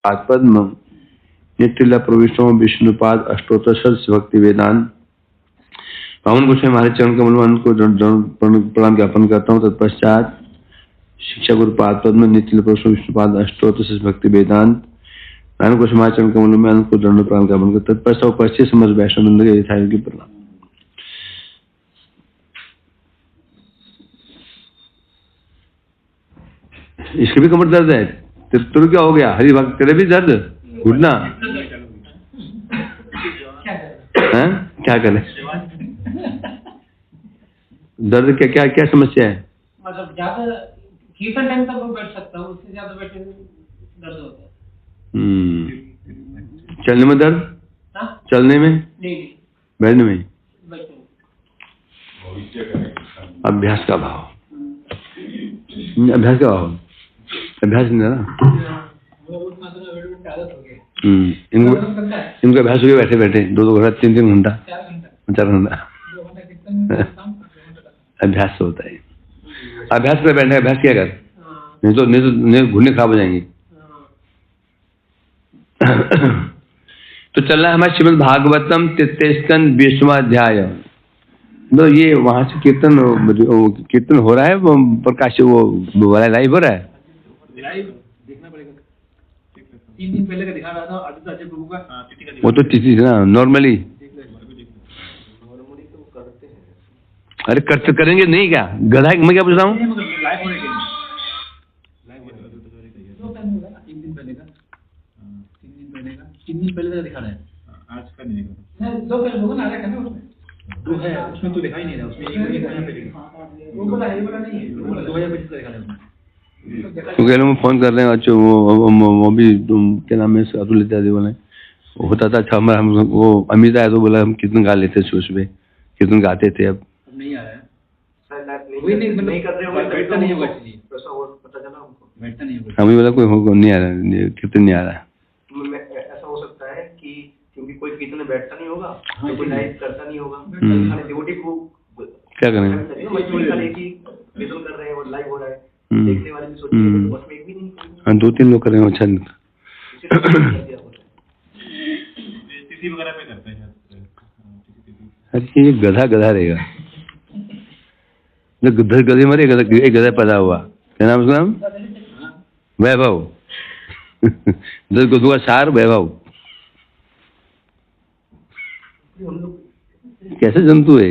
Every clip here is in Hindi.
पद्म नित्य प्रविष्टो विष्णुपाद अष्टोत्तर भक्ति वेदांत। पावन गोस्वामी हमारे चरण कमल को प्रणाम ज्ञापन करता हूँ। तत्पश्चात शिक्षा गुरु पाद पद्म नित्य प्रविष्टो विष्णुपाद अष्टोत्तर भक्ति वेदांत नारायण गोस्वामी हमारे चरण कमल में को दंड प्रणाम ज्ञापन करता हूँ। तत्पश्चात उपस्थित समस्त वैष्णव वृंद के यथायोग्य की प्रणाम। इसके भी कमर दर्द है। तेरे क्या हो गया? हरि भक्त तेरे भी दर्द घुटना है? क्या करे? दर्द क्या क्या क्या समस्या है? मतलब ज्यादा कीर्तन टाइम तक बैठ सकता हूँ, उससे ज्यादा बैठे दर्द होता है। चलने में दर्द? चलने में नहीं, बैठने में। अभ्यास का भाव, अभ्यास का भाव, अभ्यास नहीं ना। इनको अभ्यास हो गया बैठे बैठे 2-2 घंटा 3-3 घंटा 4 घंटा अभ्यास होता है। अभ्यास कर बैठे, अभ्यास किया कर, नहीं तो घुटने खराब हो जाएंगे। तो चल रहा है हमारे श्रीमद् भागवतम 33 स्कंद 20वां अध्याय। तो ये वहां से कीर्तन हो रहा है प्रकाश, वो लाइव हो रहा है। लाइव देखना पड़ेगा। 3 दिन पहले का दिखा रहा था आदित्य अजय प्रभु का तिथि का। वो तो तिथि ना नॉर्मली तो करते हैं। अरे करते करेंगे नहीं क्या? गधा मैं क्या पूछ रहा हूँ? लाइव होने के लिए लाइव होने का 3 दिन पहले का 3 दिन पहले का दिखा रहा है। आज का नहीं दिखा। 2 पहले होगा ना, आधा उसमें 2 है, उसमें तो दिखाई नहीं रहा। उसमें एक यहाँ पे वो बोला नहीं है, 2025 का दिखा रहा है। क्योंकि लोग फोन कर रहे हैं। अच्छा वो भी तुम क्या नाम है अतुल इत्यादि बोले होता था। अच्छा हमारा हम वो अमित आया तो बोला हम कीर्तन गा लेते थे, उसमें कीर्तन गाते थे। अब नहीं आ रहा है वही नहीं कर रहे हो, बैठता नहीं होगा इसलिए ऐसा हो पता चला हमको, बैठता नहीं होगा। हमें बोला कोई नहीं आ रहा, कीर्तन नहीं आ रहा। ऐसा हो सकता है कि क्योंकि कोई कीर्तन में बैठता नहीं होगा तो कोई लाइव करता नहीं होगा। डिवोटी को क्या करेंगे? कीर्तन कर रहे हैं और लाइव हो रहा है, देखने वाले भी सोचते हैं तो उसमें एक भी नहीं। हाँ 2-3 लोग कर रहे हैं। अच्छा तिथि वगैरह पे करते हैं। अरे ये गधा रहेगा। गधे मरे एक गधा पैदा हुआ, क्या नाम उसका नाम? वैभव। 10 गधों का सार वैभव। कैसे जंतु है?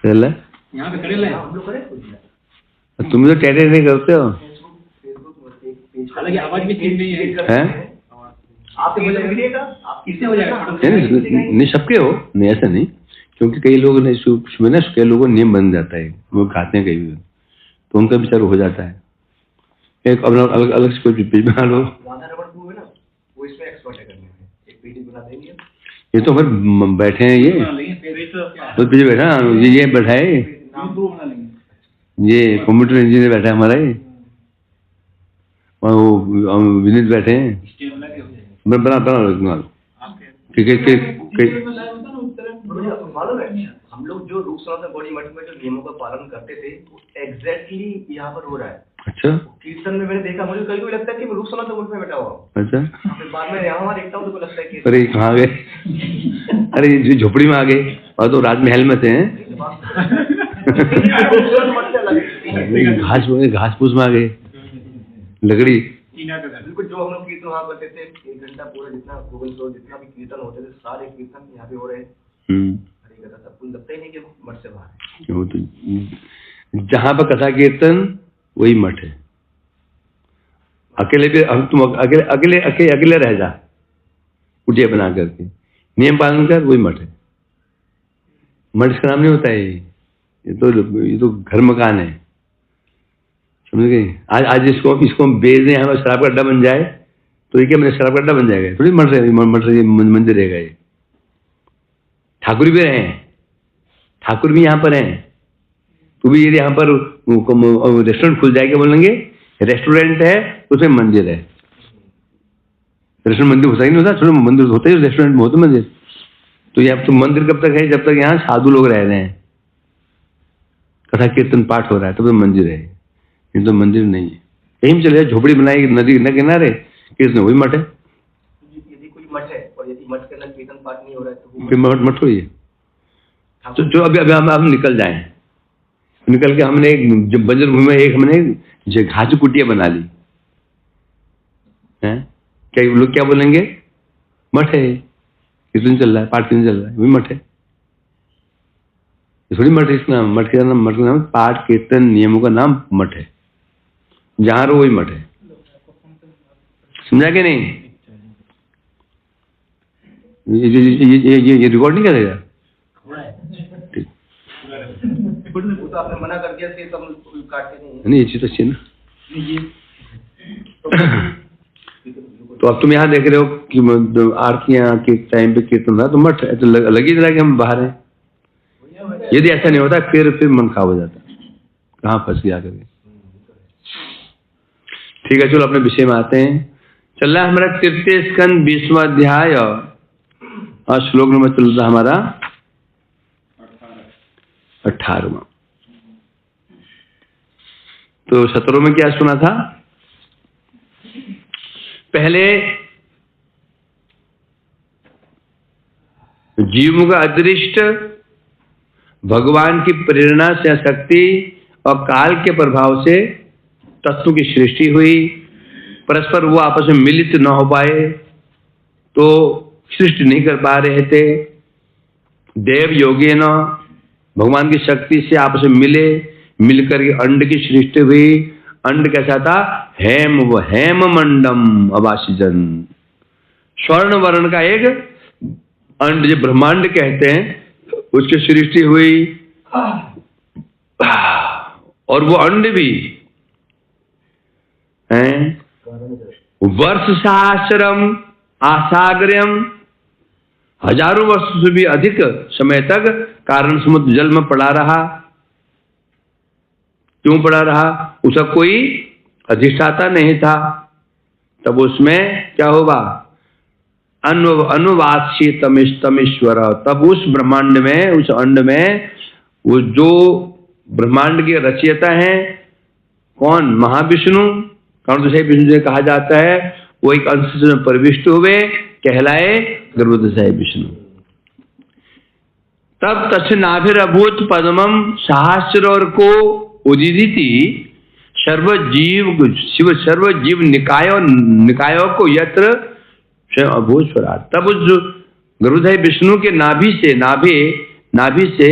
यहाँ पे करेला है, हम लोग करें। तुम तो टेढ़े नहीं करते हो। हालांकि आवाज भी ठीक नहीं है। आप किससे हो जाएगा? नहीं सबके हो, नहीं ऐसा नहीं। क्योंकि कई लोग ना कई लोगों का नियम बन जाता है, वो खाते हैं कहीं भी तो उनका विचार हो जाता है। एक अलग से कोई पेज बना लो। ये तो फिर बैठे हैं, ये तो पीछे बैठा, ये बैठा है, ये कंप्यूटर इंजीनियर बैठा है हमारा, ये और वो विनीत बैठे हैं। बना ठीक है। मालूम है हम लोग जो रूप सनातन बॉडी मठ में जो नियमों का पालन करते थे वो एग्जैक्टली यहाँ पर हो रहा है। अच्छा कीर्तन में मैंने देखा, मुझे कभी लगता है कि मैं रूप सनातन मुल्क में बैठा हुआ हूँ। अच्छा फिर बाद में यहाँ देखता हूँ तो लगता है कि अरे कहाँ गए? अरे ये झोपड़ी में आ गए और तो राजमहल में थे। घास फूस में आ गए, लकड़ी। बिल्कुल जो हम लोग कीर्तन वहाँ करते थे 1 घंटा पूरा, जितना गूगल शो जितना भी कीर्तन होते थे सारे कीर्तन यहाँ पे हो रहे हैं। सब कुछ लगता ही नहीं कि मठ से बाहर है। जहाँ पर कथा कीर्तन वही मठ है। अकेले भी हम तुम अकेले रह जा, कुटिया बना करके नियम पालन कर, वही मठ है। मठ इसका नाम नहीं होता है, ये तो घर मकान है, समझ गए? आज इसको बेच दें, हमारा शराब का अड्डा बन जाए तो ये क्या मैंने शराब का अड्डा बन जाएगा? थोड़ी मठ मंदिर रहेगा ये। ठाकुर भी रहे हैं, ठाकुर भी यहाँ पर हैं। तो भी यदि यहाँ पर रेस्टोरेंट खुल जाएगा, बोलेंगे रेस्टोरेंट है उसमें मंदिर है। रेस्टोरेंट मंदिर होता ही नहीं होता, थोड़ा मंदिर होता ही रेस्टोरेंट में होता मंदिर। तो ये अब तो मंदिर कब तक है? जब तक यहाँ साधु लोग रह रहे हैं। कथा कीर्तन पाठ हो रहा है, तब तो मंदिर है, ये तो मंदिर नहीं है। कहीं भी चले, झोपड़ी बनाई नदी न किनारे, कीर्तन वही मठ है। यदि कोई मठ है और यदि मठ के अंदर कीर्तन पाठ नहीं हो रहा है तो वो मठ हुई है। तो जो अभी हम निकल जाए, निकल के हमने एक बंजर भूमि में एक हमने घास कुटिया बना ली है, क्या लोग क्या बोलेंगे? मठ है, कीर्तन चल रहा है, पाठ कीर्तन चल रहा है, वही मठ है। थोड़ी मठ है, इसका मठ का नाम पाठ कीर्तन नियमों का नाम मठ है। जहां रहो वही मठ है। समझा कि नहीं? ये रिकॉर्ड नहीं करेगा? वो तो आपने मना कर दिया थे, तो हम काटते नहीं, ये चीज अच्छी ना। तो अब तुम यहाँ देख रहे हो कि आरतियां के टाइम पे कीर्तन रहा, तो मठ है, तो लग ही रहा है कि हम बाहर हैं। यदि ऐसा नहीं होता फिर मन खराब हो जाता, कहाँ फंस गया करके। ठीक है, चलो अपने विषय में आते हैं। चल रहा है हमारा तृतीय स्कंद 20वां अध्याय और श्लोक नंबर चल रहा हमारा 18वां। तो 17 में क्या सुना था? पहले जीवों का अदृष्ट भगवान की प्रेरणा से शक्ति और काल के प्रभाव से तत्व की सृष्टि हुई। परस्पर वो आपस में मिलित न हो पाए तो सृष्टि नहीं कर पा रहे थे। देव योगी न भगवान की शक्ति से आपस में मिलकर के अंड की सृष्टि हुई। अंड कैसा था? हेम मंडम अवासिजन, स्वर्ण वर्ण का एक अंड जो ब्रह्मांड कहते हैं, उसकी सृष्टि हुई। और वो अंड भी वर्ष सहस्रम आसाग्र्यम, हजारों वर्ष से भी अधिक समय तक कारण समुद्र जल में पड़ा रहा। क्यों पड़ा रहा? उसका कोई अधिष्ठाता नहीं था। तब उसमें क्या होगा? अनुवासी तमेश्वर। तब उस ब्रह्मांड में, उस अंड में, वो जो ब्रह्मांड के रचयिता हैं, कौन? महाविष्णु, कारण से विष्णु से कहा जाता है, वो एक अंश में प्रविष्ट हुए, कहलाए गर्भोदशाई विष्णु। तब तस्नाभिरभूत पद्मम सहस्र और को उदिति सर्व जीव निकायों को यत्र अभूत स्वराट। तब उस जो गर्भोदशाई विष्णु के नाभि से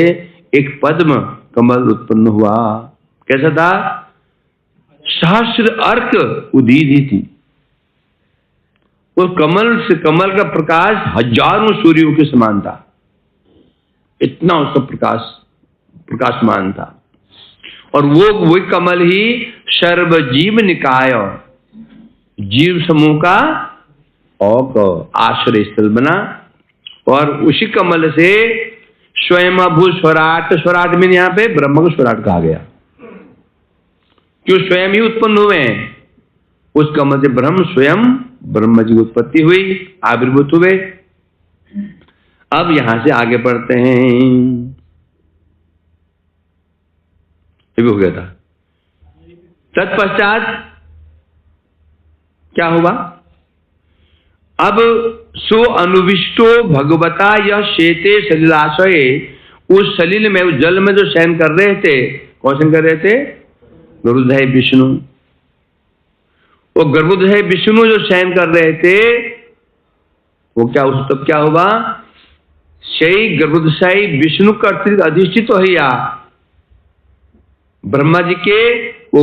एक पद्म कमल उत्पन्न हुआ। कैसा था? सहस्र अर्क उदीति। उस कमल का प्रकाश हजारों सूर्यों के समान था, इतना उसका प्रकाशमान था। और वो कमल ही सर्व जीव निकाय, जीव समूह का आश्रय स्थल बना। और उसी कमल से स्वयं अभूत स्वराट, स्वराट में यहाँ पे ब्रह्म को स्वराट कहा गया, क्यों? स्वयं ही उत्पन्न हुए हैं। उस कमल से ब्रह्म जी की उत्पत्ति हुई, आविर्भूत हुए। अब यहां से आगे पढ़ते हैं। ये भी हो गया था। तत्पश्चात क्या हुआ? अब सो अनुविष्टो भगवता यह शेते सलिलाशये, उस सलिल में, उस जल में जो शयन कर रहे थे, कौन शयन कर रहे थे? गर्भोदशाई विष्णु। वो गर्भोदशाई विष्णु जो शयन कर रहे थे, वो क्या, उस तब क्या हुआ? सही गर्भोदशाई विष्णु का अधिष्ठित तो है, या ब्रह्मा जी के वो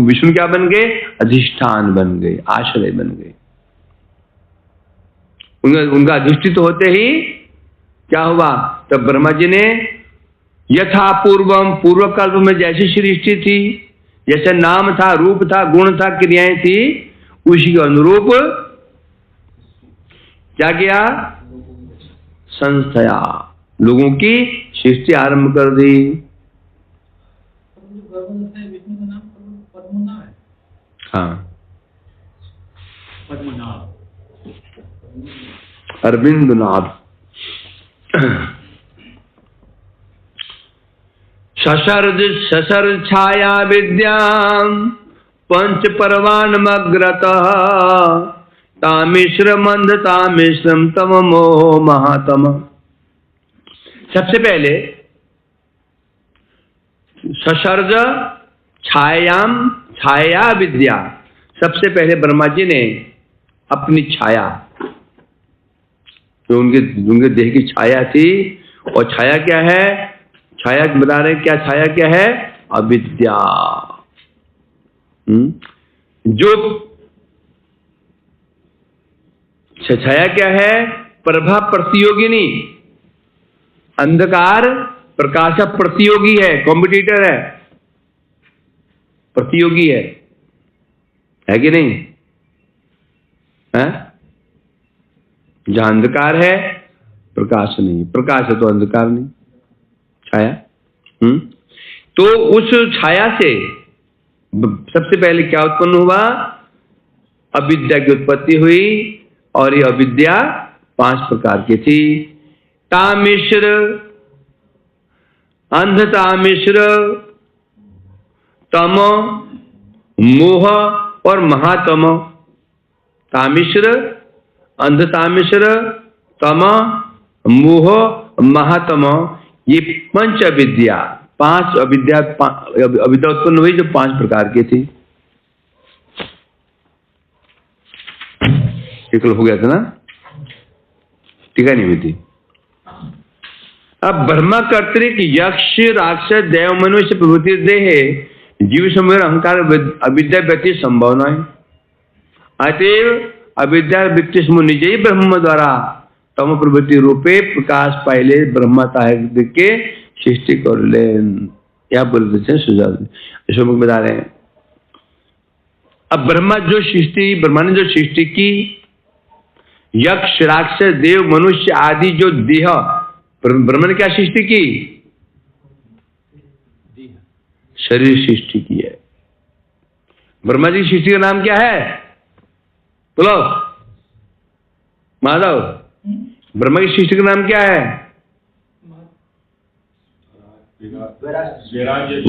विष्णु क्या बन गए? अधिष्ठान बन गए, आश्रय बन गए। उनका अधिष्ठित होते ही क्या हुआ? तब ब्रह्मा जी ने यथा पूर्वम, पूर्व कल्प में जैसी सृष्टि थी, जैसे नाम था, रूप था, गुण था, क्रियाएं थी, उसी के अनुरूप क्या किया? संस्थया, लोगों की सृष्टि आरंभ कर दी। विष्णु का नाम पद्मनाभ है। हाँ, पद्मनाभ, अरविंद नाभ। ससर्ज छाया विद्यां पंच पर्वान्मग्रतः तामिश्र मंद तामिश्रम तम मोह महातम। सबसे पहले ससर्ज छायाम छाया विद्या, सबसे पहले ब्रह्मा जी ने अपनी छाया, जो उनके देह की छाया थी, और छाया क्या है, छाया बता रहे क्या, छाया क्या है, अविद्या। जो छाया क्या है, प्रभा प्रतियोगिनी, अंधकार प्रकाश प्रतियोगी है, कॉम्पिटिटर है, प्रतियोगी है कि नहीं है? जहां अंधकार है प्रकाश नहीं, प्रकाश है तो अंधकार नहीं, छाया। तो उस छाया से सबसे पहले क्या उत्पन्न हुआ, अविद्या की उत्पत्ति हुई, और ये अविद्या 5 प्रकार की थी। तामिश्र, अंधतामिश्र, तम, मोह और महातम। तामिश्र, अंधतामिश्र, तम, मोह, महातम, ये 5 अविद्या, 5 अविद्या उत्पन्न हुई जो 5 प्रकार की थी। टिकल हो गया था ना, टीका नहीं हुई थी। अब ब्रह्मा कर्तृक यक्ष राक्षस देव मनुष्य प्रभृति देह जीव समूह अहंकार अविद्या व्यक्ति संभावना है। अतएव अविद्या व्यक्ति समूह निज ही ब्रह्म द्वारा तम प्रवृत्ति रूपे प्रकाश पाइले ब्रह्मा के सृष्टि कर ले। यह बोलते हैं सुझाव बता रहे हैं। अब ब्रह्मा ने जो सृष्टि की, यक्ष राक्षस देव मनुष्य आदि जो देह, ब्रह्मा ने क्या सृष्टि की, शरीर सृष्टि की है। ब्रह्मा जी की सृष्टि का नाम क्या है, बोलो माधव, ब्रह्मा की सृष्टि का नाम क्या है,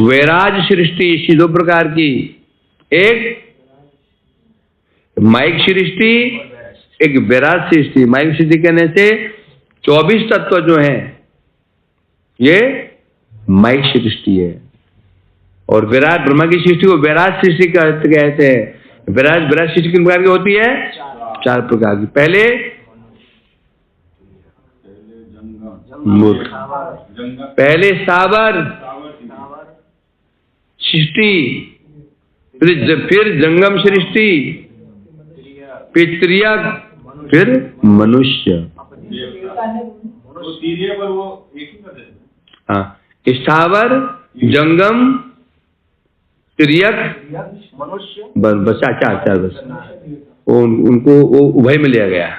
वैराज सृष्टि। इसी 2 प्रकार की, एक माइक सृष्टि, एक वैराज सृष्टि। माइक सृष्टि कहने से 24 तत्व जो हैं ये माइक सृष्टि है, और विराट ब्रह्मा की सृष्टि को वैराज सृष्टि कहते हैं। वैराज सृष्टि किन प्रकार की होती है, 4 प्रकार की। पहले स्थावर सृष्टि, फिर जंगम सृष्टि, पितृयक, फिर मनुष्य। हाँ, स्थावर, जंगम, तिर्यक, बस 4 बस। उनको उभय में लिया गया।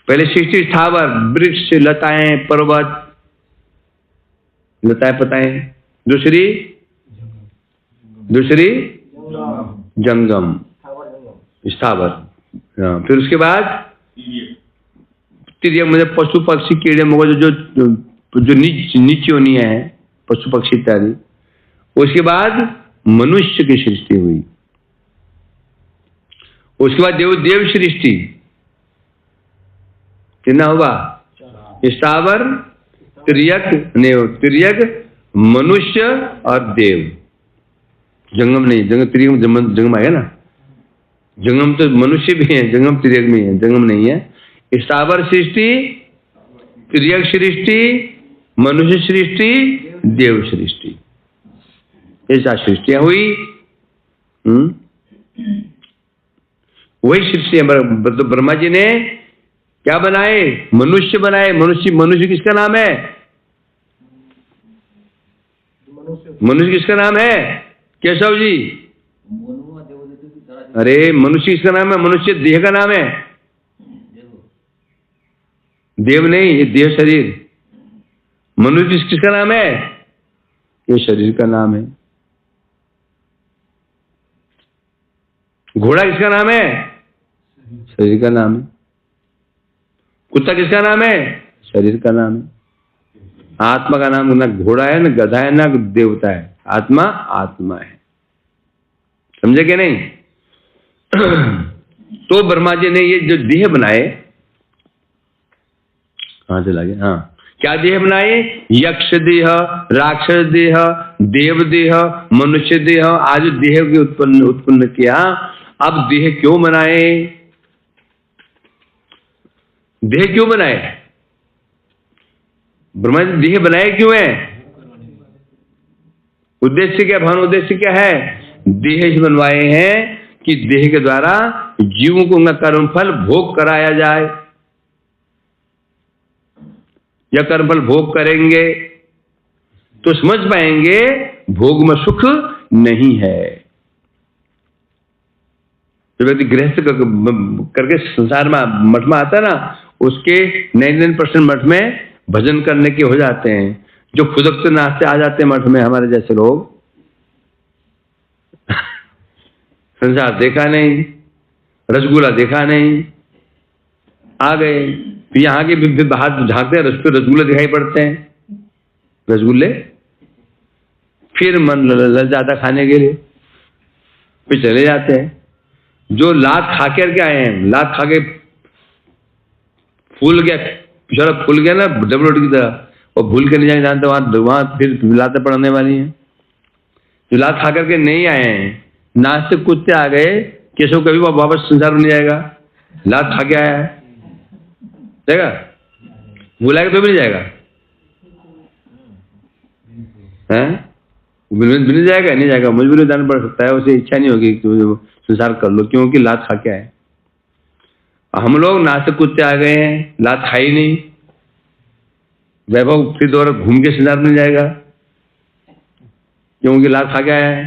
पहले सृष्टि स्थावर, वृक्ष, लताएं, पर्वत, लताएं पताएं। दूसरी जंगम, स्थावर। फिर उसके बाद तिर्यक मतलब पशु पक्षी कीड़े मकोड़े जो नीच योनि है, पशु पक्षी इत्यादि। उसके बाद मनुष्य की सृष्टि हुई। उसके बाद देव सृष्टि कितना होगा, स्थावर, तिर्यक, मनुष्य और देव। जंगम नहीं, जंगम आएगा ना, जंगम तो मनुष्य भी है, जंगम तिर्यक में है, जंगम नहीं है। स्थावर सृष्टि, तिर्यक सृष्टि, मनुष्य सृष्टि, देव सृष्टि, ऐसा सृष्टियां हुई। वही सृष्टि ब्रह्मा जी ने क्या बनाए, मनुष्य बनाए। मनुष्य किसका नाम है, मनुष्य किसका नाम है केशव जी, अरे मनुष्य किसका नाम है, मनुष्य देह का नाम है, देव नहीं, ये देह शरीर। मनुष्य किसका नाम है, ये शरीर का नाम है। घोड़ा किसका नाम है, शरीर का नाम है। कुत्ता किसका नाम है, शरीर का नाम है। आत्मा का नाम ना घोड़ा है, ना गधा है, ना देवता है। आत्मा आत्मा है। समझे कि नहीं? तो ब्रह्मा जी ने ये जो देह बनाए, कहां चला गया? हाँ, क्या देह बनाए? यक्ष देह, राक्षस देह, देव देह, मनुष्य देह, आज देह के उत्पन्न किया। अब देह क्यों बनाए? देह क्यों बनाए? ब्रह्मा जी देह बनाए क्यों है? उद्देश्य क्या? भगवान उद्देश्य क्या है? देह से बनवाए हैं कि देह के द्वारा जीवों को उनका कर्मफल भोग कराया जाए, या कर्मफल भोग करेंगे तो समझ पाएंगे भोग में सुख नहीं है। जो व्यक्ति गृहस्थ करके संसार में मठ में आता है ना, उसके 99% मठ में भजन करने के हो जाते हैं। जो खुदकते नाचते आ जाते हैं मठ में, हमारे जैसे लोग, संसार देखा नहीं, रसगुल्ला देखा नहीं, आ गए यहाँ के भी बाहर झांकते हैं, रसगुल्ले दिखाई पड़ते हैं, रसगुल्ले, फिर मन लल जाता खाने के लिए, फिर चले जाते हैं। जो लात खा के आए हैं, लात खा के फूल गया, पिछड़ा फूल गया ना डबल रोटी की तरह, और भूल के नहीं जाए जानते, वहां फिर लातें पड़ने वाली हैं। जो लात खा करके नहीं आए हैं, नाच से कूदते आ गए, केशव कभी वापस संसार में नहीं जाएगा। लात खा के आया है, जाएगा? बुलाएगा तो भी नहीं जाएगा, हैं? मिल जाएगा? नहीं जाएगा, मजबूरी जाना पड़ सकता है, उसे इच्छा नहीं होगी कि संसार कर लो, क्योंकि लात खा के आए। हम लोग नाच से कूदते आ गए हैं, लात खाई नहीं, वैभव फिर दोबारा घूम के संसार में जाएगा, क्योंकि लात खा के आया है।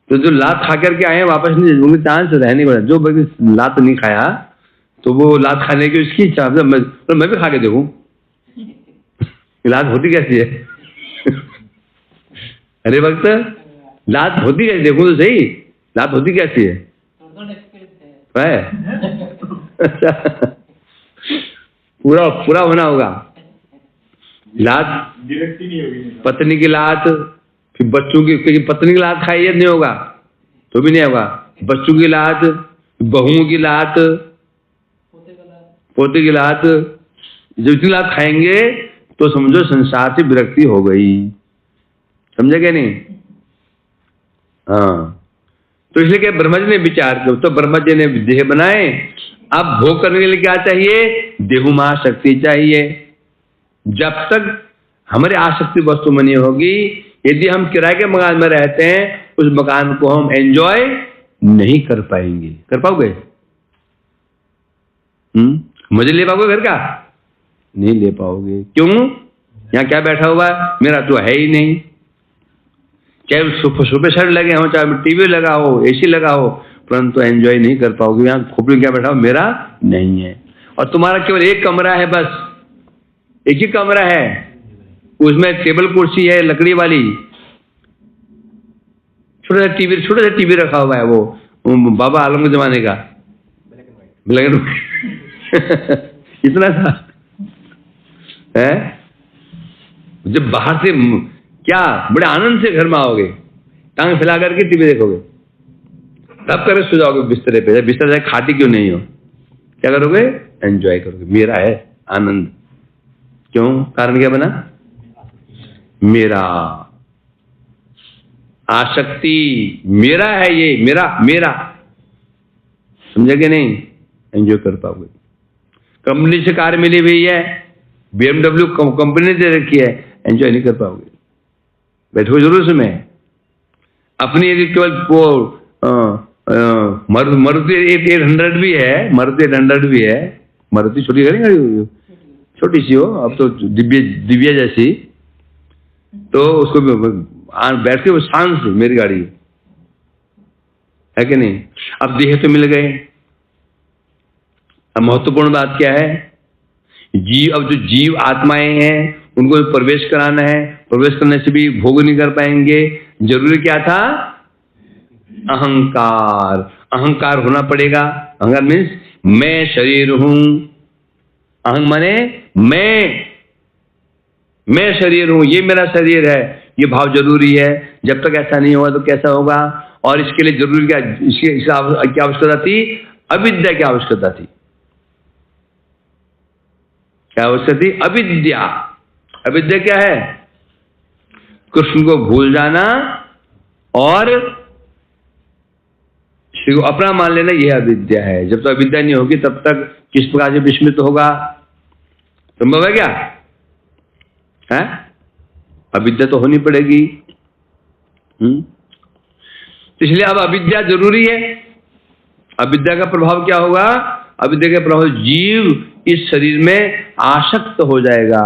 तो जो लात खा करके आए हैं वापस नहीं, उनके चांस रहने वाला। जो व्यक्ति लात नहीं खाया तो वो लात खाने की उसकी इच्छा, मैं भी खा के देखूं लात होती कैसी है। अरे वक्त लात होती कैसी, देखूं तो सही, लात होती कैसी है? पूरा पूरा होना होगा। लात पत्नी की लात, फिर बच्चों की, पत्नी की लात खाई नहीं होगा तो भी नहीं होगा, बच्चों की लात, बहुओं की लात, पोते की लात, जब इतनी लात खाएंगे तो समझो संसार से विरक्ति हो गई। समझे क्या नहीं? हाँ, तो इसलिए क्या ब्रह्मा जी ने विचार किया, तो ब्रह्मा जी ने देह बनाए। अब भोग करने के लिए क्या चाहिए? देहुमा शक्ति चाहिए। जब तक हमारी आसक्ति वस्तु में नहीं होगी, यदि हम किराए के मकान में रहते हैं, उस मकान को हम एंजॉय नहीं कर पाएंगे। कर पाओगे? मजे ले पाओगे घर का? नहीं ले पाओगे। क्यों? यहाँ क्या बैठा हुआ है? मेरा तो है ही नहीं। चाहे सोफे सेट लगे हो, चाहे टीवी लगा हो, एसी लगा हो, परंतु एंजॉय नहीं कर पाओगे। यहाँ खोपड़ी क्या बैठा हो? मेरा नहीं है। और तुम्हारा केवल एक कमरा है, बस एक ही कमरा है, उसमें टेबल कुर्सी है लकड़ी वाली, छोटा सा टीवी रखा हुआ है, वो बाबा आलम के जमाने का, ब्लैक एंड व्हाइट इतना सा है। जब बाहर से क्या बड़े आनंद से घर में आओगे, टांग फैला करके टीवी देखोगे, तब कर सो जाओगे बिस्तरे पे। बिस्तर से खाती क्यों नहीं हो, क्या करोगे? एंजॉय करोगे। मेरा है आनंद। क्यों? कारण क्या बना? मेरा आसक्ति, मेरा है ये, मेरा मेरा। समझे कि नहीं? एंजॉय कर पाओगे। कंपनी से कार मिली हुई है, BMW कंपनी ने दे रखी है, एंजॉय नहीं कर पाओगे। बैठो जरूर उसमें। अपनी यदि केवल वो मारुति 800 भी है, मारुति 800 भी है, मारुति छोटी गाड़ी, छोटी सी हो, अब तो दिव्या जैसी, तो उसको बैठ के शान से, मेरी गाड़ी है कि नहीं? अब देह तो मिल गए। अब महत्वपूर्ण बात क्या है? जीव, अब जो जीव आत्माएं हैं उनको प्रवेश कराना है। प्रवेश करने से भी भोग नहीं कर पाएंगे। जरूरी क्या था? अहंकार। अहंकार होना पड़ेगा। अहंकार मीन्स मैं शरीर हूं। अहंग माने मैं, मैं शरीर हूं, ये मेरा शरीर है, ये भाव जरूरी है। जब तक ऐसा नहीं होगा तो कैसा होगा? और इसके लिए जरूरी क्या, इसकी क्या आवश्यकता थी? अविद्या की आवश्यकता थी। क्या आवश्यकता थी? अविद्या। अविद्या क्या है? कृष्ण को भूल जाना और श्री को अपना मान लेना, यह अविद्या है। जब तक अविद्या नहीं होगी तब तक किस प्रकार से विस्मित होगा? संभव है क्या? है? अविद्या तो होनी पड़ेगी। इसलिए अब अविद्या जरूरी है। अविद्या का प्रभाव क्या होगा? अविद्या का प्रभाव जीव इस शरीर में आसक्त हो जाएगा।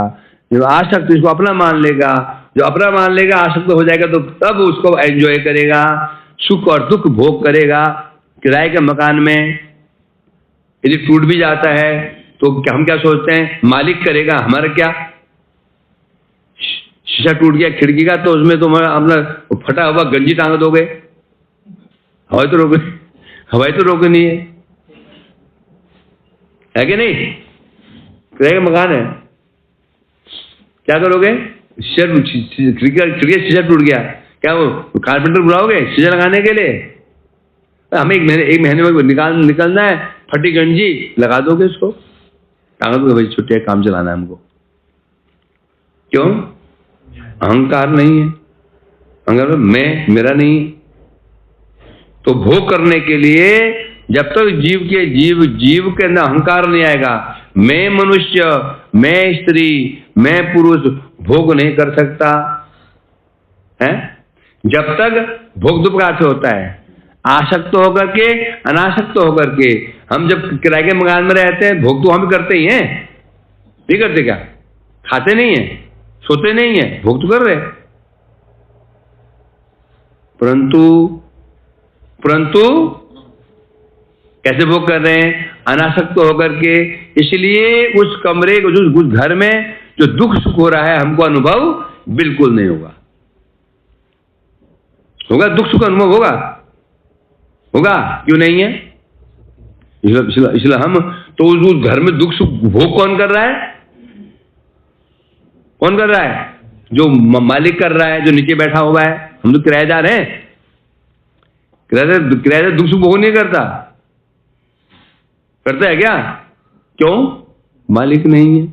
जो आसक्त, इसको अपना मान लेगा, जो अपना मान लेगा, आसक्त हो जाएगा, तो तब उसको एंजॉय करेगा, सुख और दुख भोग करेगा। किराए के मकान में यदि टूट भी जाता है तो हम क्या सोचते हैं? मालिक करेगा, हमारा क्या? शीशा टूट गया खिड़की का, तो उसमें तो अपना फटा हुआ गंजी टांग दोगे? हवाई तो रोक, हवाई तो रोकनी है कि नहीं? किराए का मकान है, क्या करोगे? खिड़की शीशा टूट गया, क्या वो कारपेंटर बुलाओगे शीशा लगाने के लिए? हमें एक महीने में निकलना है, फटी गंजी लगा दोगे, उसको टांग दोगे, भाई छुट्टी है, काम चलाना है हमको। क्यों? अहंकार नहीं है। अहंकार मैं, मेरा नहीं। तो भोग करने के लिए जब तक जीव के अंदर अहंकार नहीं आएगा, मैं मनुष्य, मैं स्त्री, मैं पुरुष भोग नहीं कर सकता है। जब तक भोग दो प्रकार से होता है, आसक्त होकर के, अनासक्त होकर के। हम जब किराए के मकान में रहते हैं, भोग तो हम करते ही हैं, नहीं करते क्या? खाते नहीं है, सोते नहीं है, भोग तो कर रहे। परंतु कैसे भोग कर रहे हैं? अनासक्त होकर के। इसलिए उस कमरे को, उस घर में जो दुख सुख हो रहा है, हमको अनुभव बिल्कुल नहीं होगा। होगा दुख सुख अनुभव होगा? क्यों नहीं है? इसलिए हम तो उस घर में दुख सुख भोग कौन कर रहा है? कौन कर रहा है? जो मालिक कर रहा है, जो नीचे बैठा हुआ है। हम तो किराएदार हैं। किराएदार दुख सुख भोग नहीं करता है क्या? क्यों? मालिक नहीं है।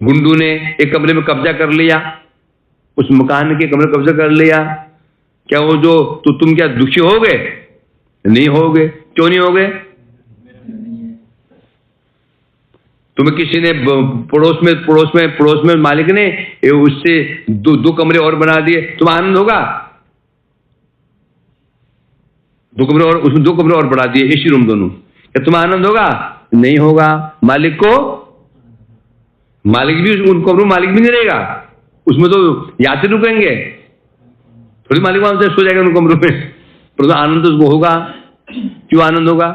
गुंडू ने एक कमरे में कब्जा कर लिया, उस मकान के कमरे कब्जा कर लिया, क्या वो जो तो तुम क्या दुखी होगे? नहीं होगे। क्यों नहीं होगे? तुम्हें किसी ने पड़ोस में मालिक ने उससे दो कमरे और बना दिए, तुम्हें आनंद होगा? दो कमरे और बढ़ा दिए, एसी रूम दोनों, क्या तुम्हें आनंद होगा? नहीं होगा। मालिक भी उन कमरों में मालिक भी नहीं रहेगा, उसमें तो यात्री रुकेंगे, थोड़ी मालिक वहां से सो जाएगा उन कमरों में। पर आनंद तो उसको होगा। क्यों आनंद होगा?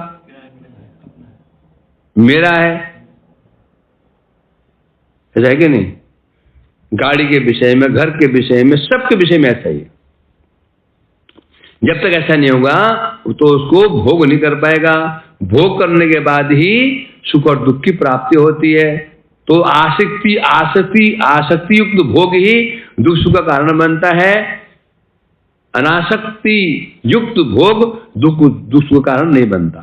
मेरा है, ऐसा है कि नहीं? गाड़ी के विषय में, घर के विषय में, सबके विषय में ऐसा ही है। जब तक ऐसा नहीं होगा तो उसको भोग नहीं कर पाएगा। भोग करने के बाद ही सुख और दुख की प्राप्ति होती है। तो आसक्ति युक्त भोग ही दुख सुख का कारण बनता है। अनासक्ति युक्त भोग दुख सुख का कारण नहीं बनता।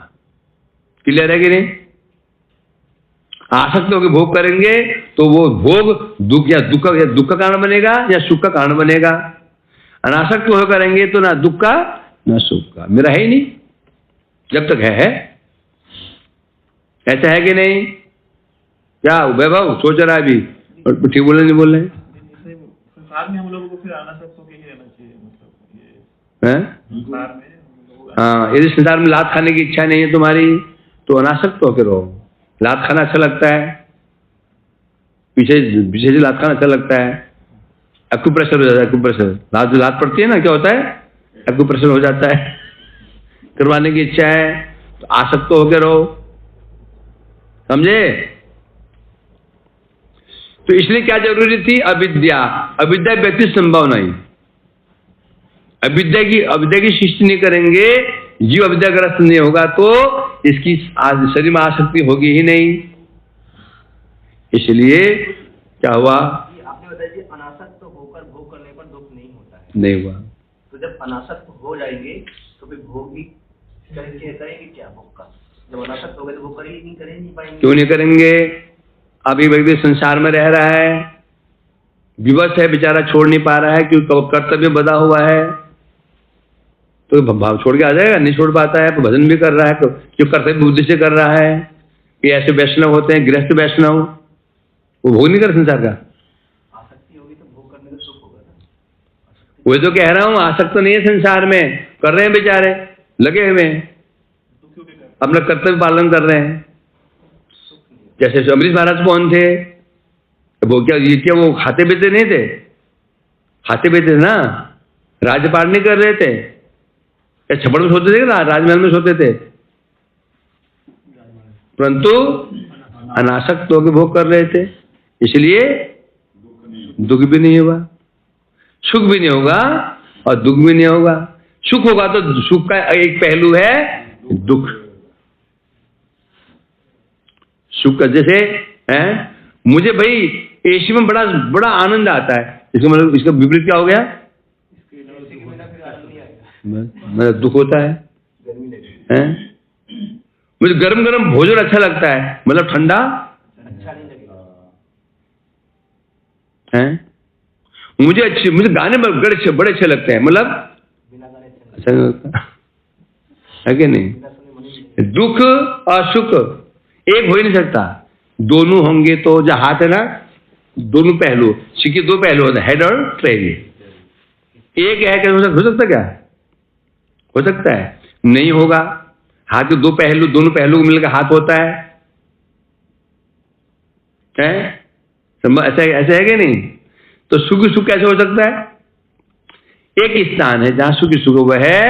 क्लियर है कि नहीं? आसक्त होकर भोग करेंगे तो वो भोग दुख का कारण बनेगा या सुख का कारण बनेगा। अनासक्त हो करेंगे तो ना दुख का ना सुख का। मेरा है ही नहीं, जब तक है। ऐसा है कि नहीं? क्या वैभव सोच रहा है अभी? ठीक बोले नहीं बोल रहे? संसार में हम लोगों को फिर अनासक्त होकर ही रहना चाहिए, मतलब ये संसार में। हाँ, यदि संसार में लात खाने की इच्छा नहीं है तुम्हारी तो अनासक्त होकर रहो। लात खाना अच्छा लगता है, पीछे से लात खाना अच्छा लगता है। एक्यूप्रेशर हो जाता है, एक्यूप्रेशर लात पड़ती है ना, क्या होता है? एक्यूप्रेशर हो जाता है। करवाने की इच्छा है तो आसक्त होकर रहो, समझे? तो इसलिए क्या जरूरी थी? अविद्या व्यक्ति संभव नहीं। अविद्या की सृष्टि नहीं करेंगे, जीव अविद्याग्रस्त नहीं होगा तो इसकी शरीर में आसक्ति होगी ही नहीं। इसलिए क्या हुआ? ये आपने बताया कि अनासक्त होकर भोग करने पर दुख नहीं होता है। नहीं हुआ। तो जब अनासक्त हो जाएंगे तो फिर भोग भी करेंगे क्या भोग का? जब अनासक्त हो गए तो भोग करेंगे नहीं पाएंगे। क्यों नहीं करेंगे? अभी व्यक्ति संसार में रह रहा है, विवश है, बेचारा छोड़ नहीं पा रहा है क्योंकि कर्तव्य में बधा हुआ है, तो भाव छोड़ के आ जाएगा? नहीं छोड़ पाता है, तो भजन भी कर रहा है, तो क्यों कर्तव्य बुद्धि से कर रहा है। कि ऐसे वैष्णव होते हैं, गृहस्थ वैष्णव, वो भोग नहीं कर संसार का। आसक्ति होगी तो भोग करने में सुख होगा ना। वही तो कह रहा हूँ, आसक्त तो नहीं है संसार में, कर रहे हैं बेचारे, लगे हुए हैं, अपना कर्तव्य पालन कर रहे हैं। जैसे अमरीश महाराज कौन थे? वो क्या वो खाते पीते नहीं थे? खाते पीते थे ना, राजपाट नहीं कर रहे थे, क्या छप्पड़ में सोते थे ना, राजमहल में सोते थे, परंतु अनासक्त होकर भोग कर रहे थे, इसलिए दुख भी नहीं होगा, सुख भी नहीं होगा और दुख भी नहीं होगा। सुख होगा तो सुख का एक पहलू है दुख। सुख का जैसे है, मुझे भाई एसी में बड़ा बड़ा आनंद आता है, इसका मतलब इसका विपरीत क्या हो गया? मतलब दुख होता है। मुझे गरम गरम भोजन अच्छा लगता है, मतलब ठंडा अच्छा नहीं लगेगा है। मुझे गाने बड़े अच्छे लगते हैं, मतलब बिना गाने अच्छा नहीं लगता है कि नहीं? दुख और सुख एक हो ही नहीं सकता, दोनों होंगे तो जो हाथ है ना, दोनों पहलू, सिक्के दो पहलू होते हैं, हेड और टेल। एक है क्या हो सकता क्या? हो सकता है? नहीं होगा। हाथ के दो पहलू, दोनों पहलू को मिलकर हाथ होता है, ऐसा है कि नहीं? तो सुख सुख कैसे हो सकता है? एक स्थान है जहां सुख सुख, वह है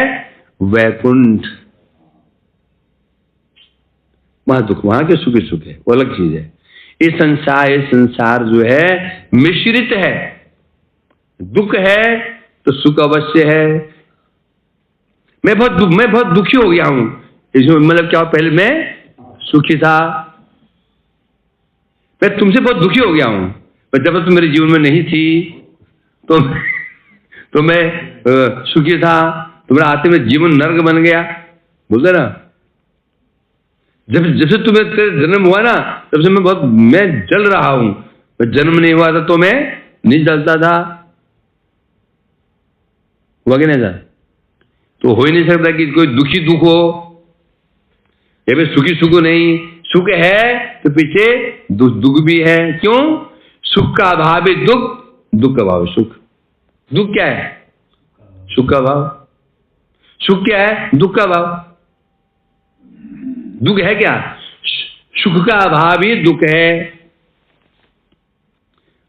वैकुंठ, वहां दुख, वहां के सुख सुख है, वो अलग चीज है। ये संसार जो है मिश्रित है, दुख है तो सुख अवश्य है। मैं बहुत दुखी हो गया हूं, इसमें मतलब क्या, पहले मैं सुखी था, मैं तुमसे बहुत दुखी हो गया हूं, पर जब तुम मेरे जीवन में नहीं थी तो मैं सुखी था, तुम्हारे आते में जीवन नर्क बन गया, बोलते ना। जब से तुम्हें जन्म हुआ ना, तब से मैं जल रहा हूं। जन्म नहीं हुआ था तो मैं नहीं जलता था, हुआ कि नहीं था? तो हो ही नहीं सकता कि कोई दुखी दुख हो, या सुखी सुख नहीं। सुख है तो पीछे दुख भी है। क्यों? सुख का अभाव है दुख, दुख का अभाव है सुख। दुख क्या है? सुख का अभाव। सुख क्या है? दुख का अभाव। दुख है क्या? सुख का अभाव ही दुख है।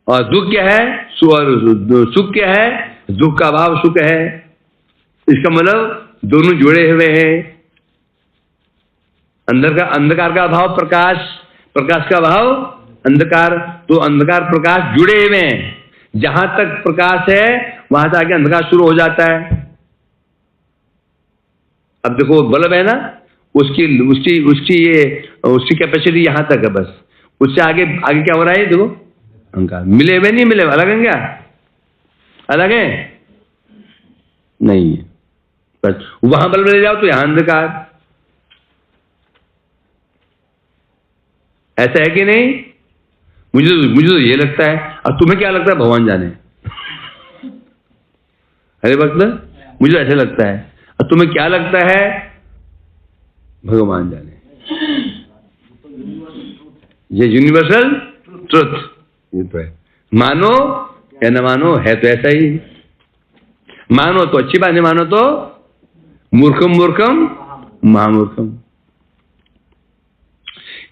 और दुख क्या है? सुख क्या है? दुख का अभाव सुख है। इसका मतलब दोनों जुड़े हुए हैं। अंधकार का अभाव प्रकाश, प्रकाश का अभाव अंधकार, तो अंधकार प्रकाश जुड़े हुए हैं। जहां तक प्रकाश है वहां से आगे अंधकार शुरू हो जाता है। अब देखो बल्ब है ना, उसकी कैपेसिटी यहां तक है, बस उससे आगे क्या हो रहा है? देखो अंधकार। मिले हुए नहीं मिले, अलग है क्या? अलग है नहीं है, बस वहां बल्ब ले जाओ तो यहां अंधकार। ऐसा है कि नहीं? मुझे तो ये लगता है, और तुम्हें क्या लगता है भगवान जाने। अरे वक्त मुझे ऐसे लगता है, और तुम्हें क्या लगता है भगवान जाने। ये यूनिवर्सल ट्रुथ, ये तो है। मानो या न मानो, है तो ऐसा ही। मानो तो अच्छी बात, नहीं मानो तो मूर्खम महामूर्खम।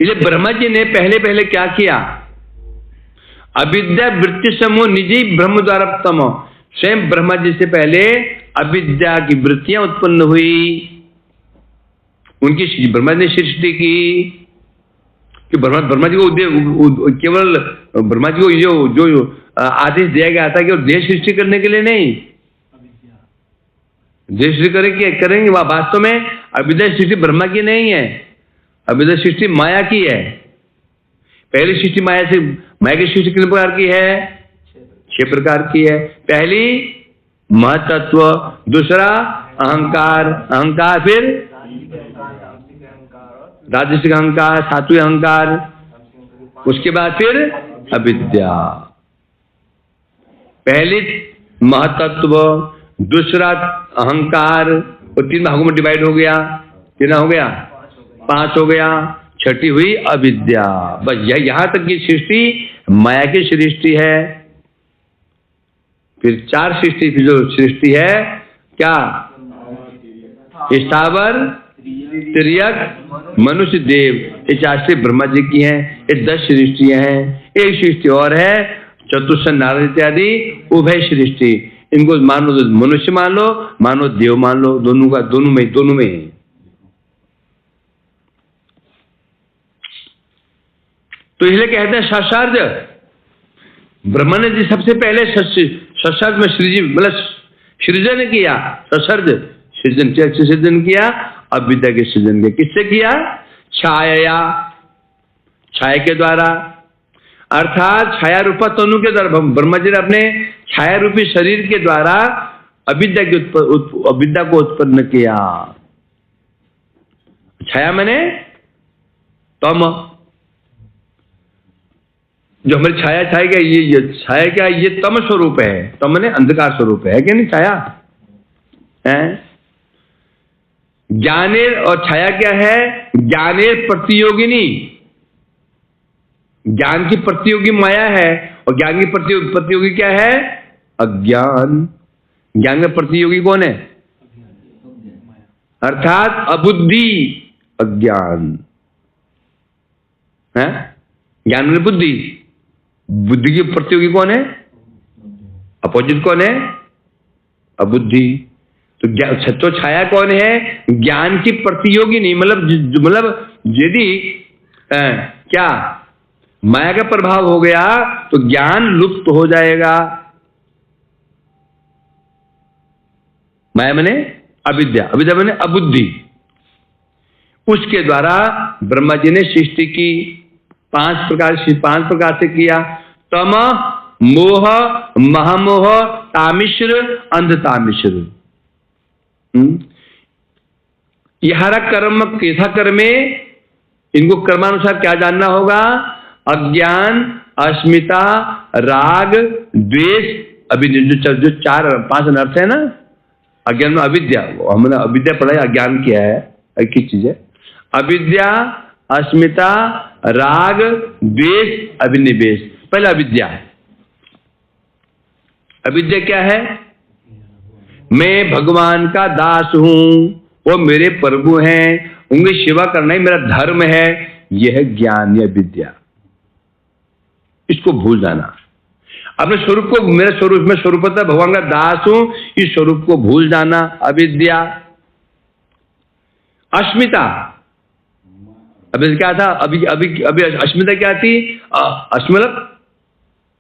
इसलिए ब्रह्मा जी ने पहले क्या किया? अविद्या वृत्ति समूह निजी ब्रह्म द्वारा तमो। स्वयं ब्रह्मा जी से पहले अविद्या की वृत्तियां उत्पन्न हुई, उनकी ब्रह्मा जी ने सृष्टि की। कि ब्रह्मा जी को केवल ब्रह्मा जी को जो आदेश दिया गया था कि वो देह सृष्टि करने के लिए नहीं, देह सृष्टि करेंगे वह वास्तव में अविद्या सृष्टि ब्रह्मा की नहीं है, अविद्या सृष्टि माया की है। पहली सृष्टि माया से, माया की सृष्टि कितने प्रकार की है? 6 प्रकार की है। पहली महतत्व, दूसरा अहंकार, अहंकार फिर राजसिक अहंकार, सात्विक अहंकार, उसके बाद फिर अविद्या। पहली महतत्व, दूसरा अहंकार, और 3 भागों में डिवाइड हो गया। कितना हो गया? 5 हो गया। छठी हुई अविद्या। बस यहां तक की सृष्टि माया की सृष्टि है। फिर 4 सृष्टि की जो सृष्टि है क्या? स्थावर, तिर्यक, मनुष्य, देव, ये 4 से ब्रह्मा जी की हैं। ये 10 सृष्टियां हैं। एक सृष्टि और है चतुष्सन नारद इत्यादि उभय सृष्टि। इनको मान लो तो मनुष्य मान लो, मानो देव मान लो, दोनों का दोनों में है। तो इसलिए कहते हैं ससर्ज, ब्रह्मा ने जी सबसे पहले ससर्ज में सृजन, मतलब सृजन किया। ससर्ज सृजन किया, सृजन किया, अविद्या के सृजन किया। किससे किया? छाया, छाया के द्वारा, अर्थात छाया रूपा तनु के द्वारा। ब्रह्मा जी ने अपने छाया रूपी शरीर के द्वारा अविद्या को उत्पन्न किया। छाया मैंने तम, जो हमारी छाया क्या? ये छाया क्या? ये तम स्वरूप है। तम मैंने अंधकार स्वरूप है क्या? नहीं छाया है। ज्ञानेर, और छाया क्या है? ज्ञानेर प्रतियोगिनी, ज्ञान की प्रतियोगी माया है। और ज्ञान की प्रतियोगी क्या है? अज्ञान। ज्ञान का प्रतियोगी कौन है? अर्थात अबुद्धि, अज्ञान है। ज्ञान में बुद्धि, बुद्धि की प्रतियोगी कौन है? अपोजिट कौन है? अबुद्धि। तो छाया कौन है? ज्ञान की प्रतियोगी नहीं, मतलब यदि क्या माया का प्रभाव हो गया तो ज्ञान लुप्त हो जाएगा। माया मैंने अविद्या, अविद्या मैंने अबुद्धि। उसके द्वारा ब्रह्मा जी ने सृष्टि की 5 प्रकार से किया। तम, मोह, महामोह, तामिश्र, अंधतामिश्र। यहारा कर्म केथा कर्मे, इनको कर्मानुसार क्या जानना होगा? अज्ञान, अस्मिता, राग, द्वेष, जो 4-5 अनर्थ है ना। अज्ञान में अविद्या, हमने अविद्या पढ़ाई, अज्ञान क्या है, एक ही चीज है। अविद्या, अस्मिता, राग, द्वेष, अभिनिवेश। पहला अविद्या। अविद्या क्या है? मैं भगवान का दास हूं, वो मेरे प्रभु हैं, उनकी सेवा करना ही मेरा धर्म है। यह है ज्ञान या विद्या। इसको भूल जाना। अपने स्वरूप को, मेरा स्वरूप, मैं स्वरूपतः भगवान का दास हूं, इस स्वरूप को भूल जाना अविद्या। अस्मिता, अभी क्या था? अभी अस्मिता क्या थी?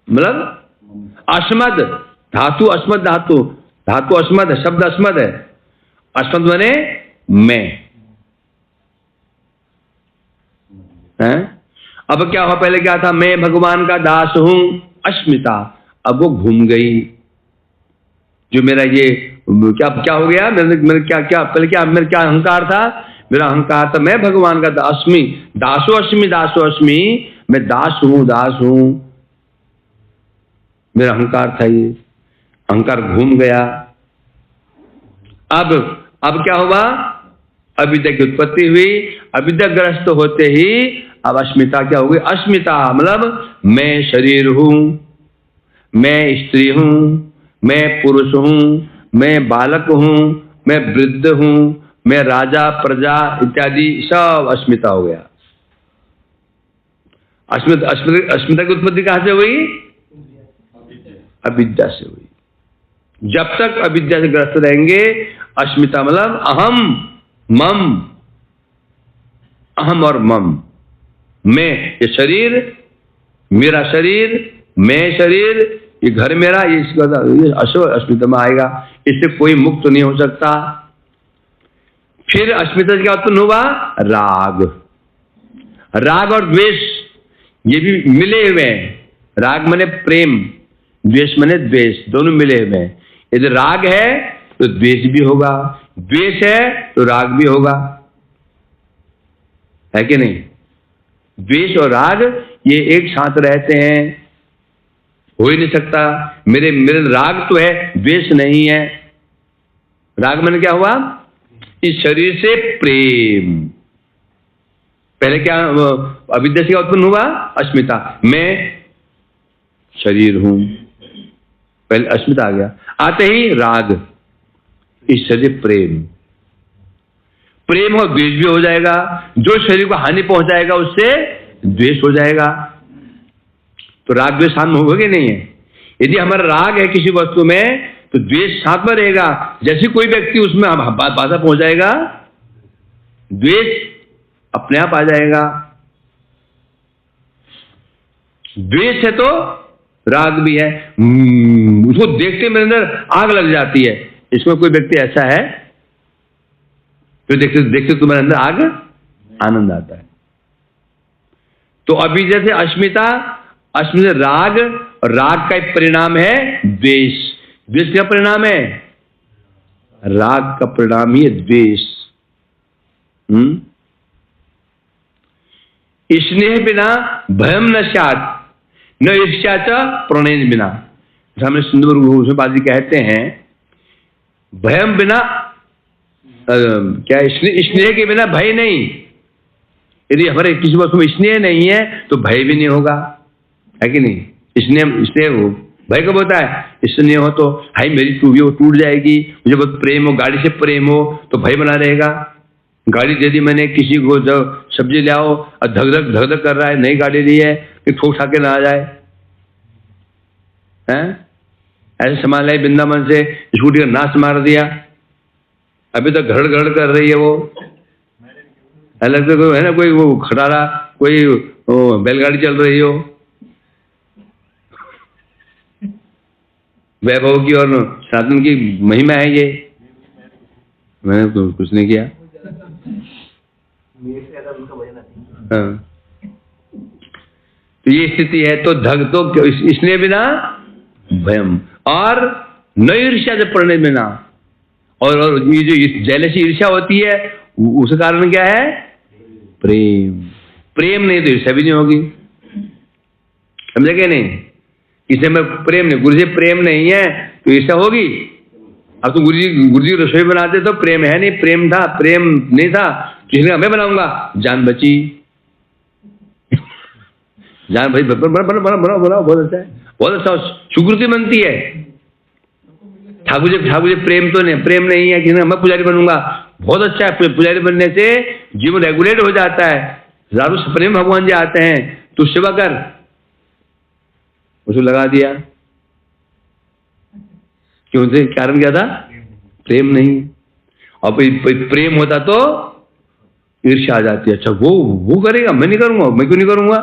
मतलब अस्मद धातु, अस्मद धातु, धातु अस्मद है, शब्द अस्मद है। अस्मद माने मैं है। अब क्या हुआ? पहले क्या था? मैं भगवान का दास हूं, अस्मिता। अब वो घूम गई। जो मेरा ये क्या हो गया? मेरे क्या पहले क्या मेरा क्या अहंकार था? मेरा अहंकार था मैं भगवान का अस्मि, दासो अस्मि, दासो अस्मि, मैं दास हूं। मेरा अहंकार था, ये अहंकार घूम गया। अब क्या हुआ? अविद्या की उत्पत्ति हुई। अविद्याग्रस्त होते ही अब अस्मिता क्या हो गई? अस्मिता मतलब मैं शरीर हूं, मैं स्त्री हूं, मैं पुरुष हूं, मैं बालक हूं, मैं वृद्ध हूं, मैं राजा, प्रजा इत्यादि, सब अस्मिता हो गया। अस्मिता की उत्पत्ति कहां से हुई? अविद्या से हुई। जब तक अविद्या से ग्रस्त रहेंगे, अस्मिता मतलब अहम, मम, अहम और मम, मैं, ये शरीर, मेरा शरीर, मैं शरीर, ये घर मेरा, ये अस्मिता में आएगा। इससे कोई मुक्त नहीं हो सकता। फिर अस्मिता क्या उत्पन्न हुआ? राग, राग और द्वेष। ये भी मिले हुए हैं। राग माने प्रेम, द्वेष माने द्वेष, दोनों मिले हुए हैं। यदि राग है तो द्वेष भी होगा, द्वेष है तो राग भी होगा, है कि नहीं? द्वेष और राग ये एक साथ रहते हैं, हो ही नहीं सकता। मेरे राग तो है, द्वेष नहीं है। राग माने क्या हुआ? इस शरीर से प्रेम। पहले क्या अविद्या से क्या उत्पन्न हुआ? अस्मिता, मैं शरीर हूं, पहले अस्मिता आ गया। आते ही राग, इस शरीर प्रेम, प्रेम और द्वेष भी हो जाएगा। जो शरीर को हानि पहुंचाएगा उससे द्वेष हो जाएगा। तो राग द्वेष साथ में होगा कि नहीं है? यदि हमारा राग है किसी वस्तु में तो द्वेष साथ में रहेगा। जैसे कोई व्यक्ति उसमें बाधा पहुंचाएगा, द्वेष अपने आप आ जाएगा। द्वेष है तो राग भी है। उसको देखते मेरे अंदर आग लग जाती है। इसमें कोई व्यक्ति ऐसा है तो देखते देखते तुम्हारे अंदर आग, आनंद आता है। तो अभी जैसे अस्मिता, अस्मिता राग, और राग का एक परिणाम है द्वेष। द्वेष का परिणाम है? राग का परिणाम ही है द्वेष। स्नेह बिना भयम न स्यात्, न ईर्ष्या च प्रणयन बिना। हमें सुंदर भूषण जी कहते हैं, भयम बिना क्या, स्नेह के बिना भय नहीं। यदि हमारे किसी वस्तु में स्नेह नहीं है तो भय भी नहीं होगा, है कि नहीं? स्नेह हो, भय कब होता है? स्नेह हो तो हाई मेरी टूबी वो टूट जाएगी, मुझे बहुत प्रेम हो, गाड़ी से प्रेम हो तो भय बना रहेगा। गाड़ी दे दी मैंने किसी को, जब सब्जी ले आओ और धक धक कर रहा है, नई गाड़ी ली है कि ठोक खा के ना आ जाए, हैं? ऐसे सामान लाई वृंदावन से, स्कूटी का नाश मार दिया, अभी तक घड़ घड़ कर रही है वो। अलग से है ना कोई वो खटारा, कोई बैलगाड़ी चल रही हो, वैभव की और साधन की महिमा है ये। मैंने तो कुछ नहीं किया। हाँ, तो ये स्थिति है। तो धग तो इसने बिना भयम, और न ईर्ष्या से पढ़ने बिना। और ये जो जेलसी ईर्ष्या होती है उसका कारण क्या है? प्रेम। प्रेम नहीं तो ईर्ष्या भी नहीं होगी, समझे क्या नहीं? किसी में प्रेम नहीं, गुरु जी प्रेम नहीं है तो ईर्ष्या होगी। अब तो गुरु जी रसोई बनाते तो प्रेम है नहीं, प्रेम था, प्रेम नहीं था, किसी ने मैं बनाऊंगा, जान बची। जान भाई बनाओ, बहुत अच्छा है, बहुत अच्छा, सुकृति बनती है। ठाकुर जी प्रेम तो नहीं, प्रेम नहीं है, किसी ने मैं पुजारी बनूंगा, बहुत अच्छा है। पुजारी बनने से जीवन रेगुलेट हो जाता है। राजू सपने में भगवान जी आते हैं, तू सेवा कर, उसको लगा दिया। क्यों थे? कारण क्या था? प्रेम नहीं। और प्रेम होता तो ईर्ष्या आ जाती है। अच्छा वो करेगा, मैं नहीं करूंगा, मैं क्यों नहीं करूंगा?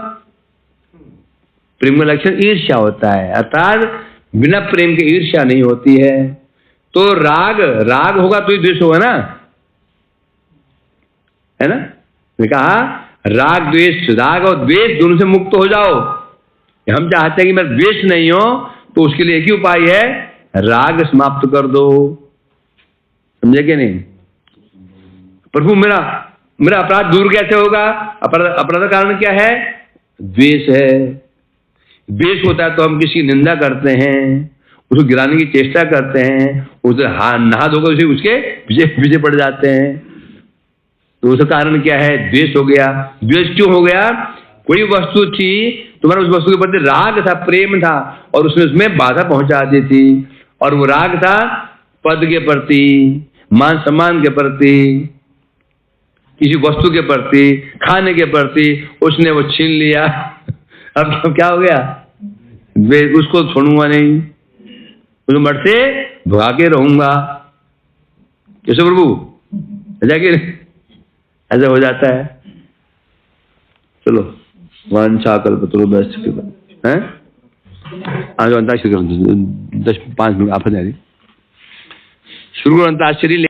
प्रेम का लक्षण ईर्ष्या होता है, अर्थात बिना प्रेम के ईर्ष्या नहीं होती है। तो राग होगा तो ही द्वेष होगा ना, है ना? मैंने कहा राग और द्वेष दोनों से मुक्त हो जाओ। हम चाहते हैं कि मैं द्वेष नहीं हो, तो उसके लिए एक ही उपाय है, राग समाप्त कर दो। समझे कि नहीं? प्रभु मेरा अपराध दूर कैसे होगा? अपराध का कारण क्या है? द्वेष है। द्वेष होता है तो हम किसी की निंदा करते हैं, उसको गिराने की चेष्टा करते हैं, उसे नहा धोकर उसके पीछे पड़ जाते हैं। तो उसका कारण क्या है? द्वेष हो गया। द्वेष क्यों हो गया? कोई वस्तु थी, तुम्हारा उस वस्तु के प्रति राग था, प्रेम था, और उसने उसमें बाधा पहुंचा दी थी। और वो राग था पद के प्रति, मान सम्मान के प्रति, किसी वस्तु के प्रति, खाने के प्रति, उसने वो छीन लिया। अब क्या हो गया? उसको छोड़ूंगा नहीं, उस मठ से भगा के रहूंगा। कैसे प्रभु? ऐसा हो जाता है। चलो वांछा कल्पतरुभ्यश्च कृपा है। आज अंताक्षरी 10-5 मिनट आप शुरू करो अंताक्षरी।